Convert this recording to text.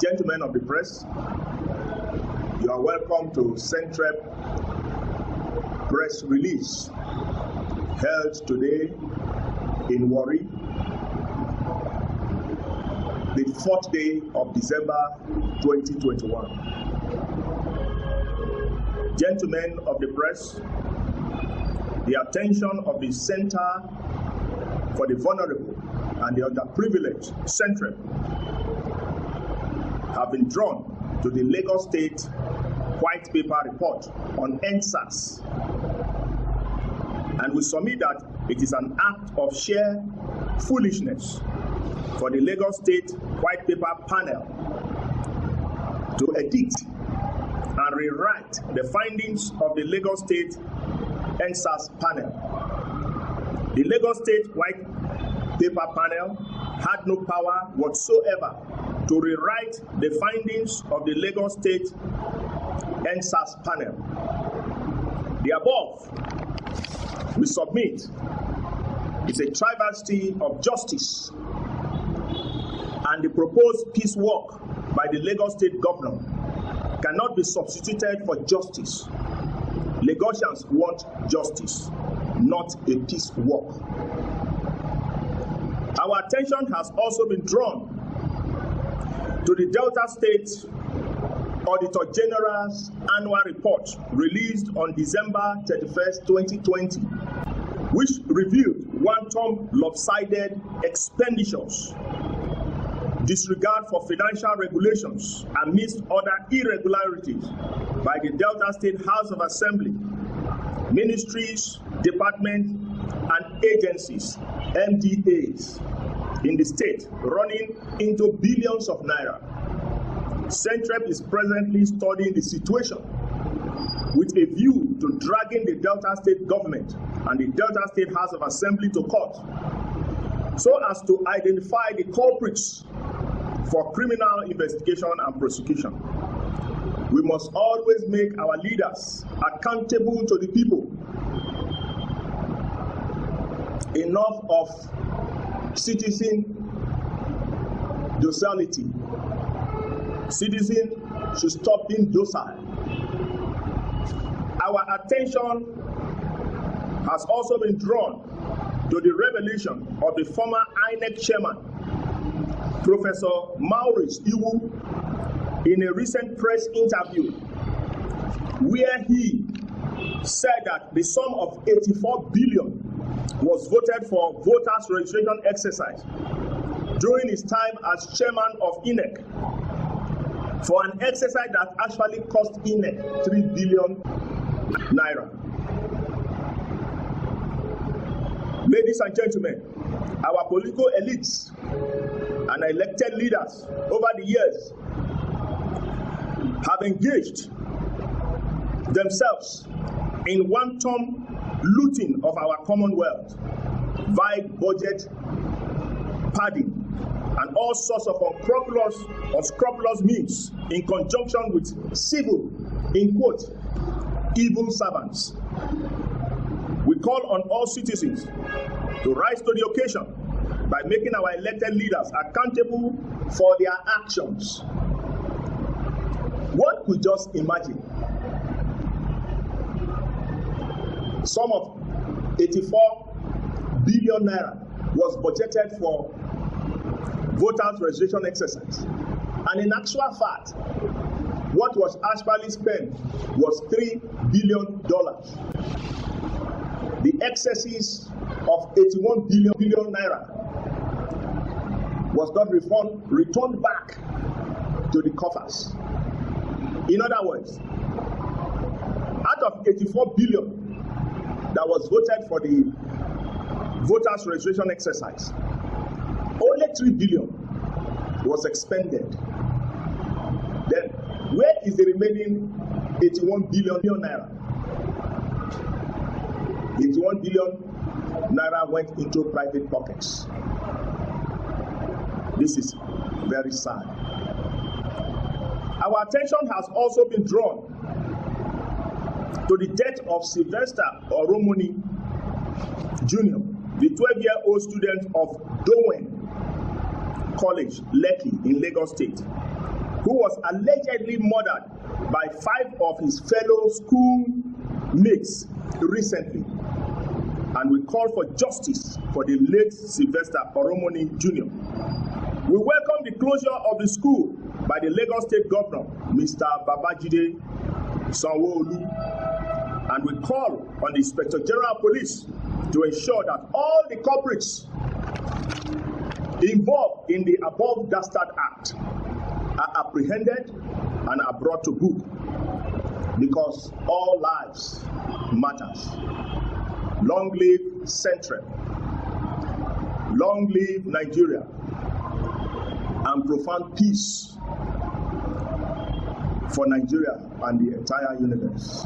Gentlemen of the press, you are welcome to Centrep press release held today in Warri, the 4th day of December 2021. Gentlemen of the press, the attention of the Center for the Vulnerable and the Underprivileged, Centrep, have been drawn to the Lagos State White Paper Report on EndSARS, and we submit that it is an act of sheer foolishness for the Lagos State White Paper panel to edit and rewrite the findings of the Lagos State EndSARS panel. The Lagos State White Paper panel had no power whatsoever to rewrite the findings of the Lagos State EndSARS panel. The above, we submit, is a travesty of justice, and the proposed peace walk by the Lagos State governor cannot be substituted for justice. Lagosians want justice, not a peace walk. Our attention has also been drawn to the Delta State Auditor General's annual report released on December 31st, 2020, which revealed one-time lopsided expenditures, disregard for financial regulations, amidst other irregularities by the Delta State House of Assembly, ministries, departments, and agencies, MDAs, in the state, running into billions of naira. Centrep is presently studying the situation with a view to dragging the Delta State government and the Delta State House of Assembly to court so as to identify the culprits for criminal investigation and prosecution. We must always make our leaders accountable to the people. Enough of citizen docility. Citizens should stop being docile. Our attention has also been drawn to the revelation of the former INEC chairman, Professor Maurice Iwu, in a recent press interview, where he said that the sum of 84 billion was voted for voters registration exercise during his time as chairman of INEC, for an exercise that actually cost INEC 3 billion naira. Ladies and gentlemen, our political elites and elected leaders over the years have engaged themselves in wanton looting of our commonwealth via budget padding and all sorts of unscrupulous means in conjunction with civil, in quote, evil servants. We call on all citizens to rise to the occasion by making our elected leaders accountable for their actions. One could just imagine sum of 84 billion naira was budgeted for voters registration exercise, and in actual fact, what was actually spent was $3 billion. The excesses of 81 billion naira was not returned back to the coffers. In other words, out of 84 billion that was voted for the voters registration exercise, only 3 billion was expended. Then, where is the remaining 81 billion naira? 81 billion naira went into private pockets. This is very sad. Our attention has also been drawn to the death of Sylvester Oromoni Jr., the 12-year-old student of Dowen College, Lekki, in Lagos State. who was allegedly murdered by 5 of his fellow schoolmates recently. And we call for justice for the late Sylvester Oromoni Jr. We welcome the closure of the school by the Lagos State Governor, Mr. Babajide Sanwo-Olu, and we call on the Inspector General of Police to ensure that all the culprits involved in the above dastard act are apprehended and are brought to book, because all lives matters. Long live Centrep, long live Nigeria, and profound peace for Nigeria and the entire universe.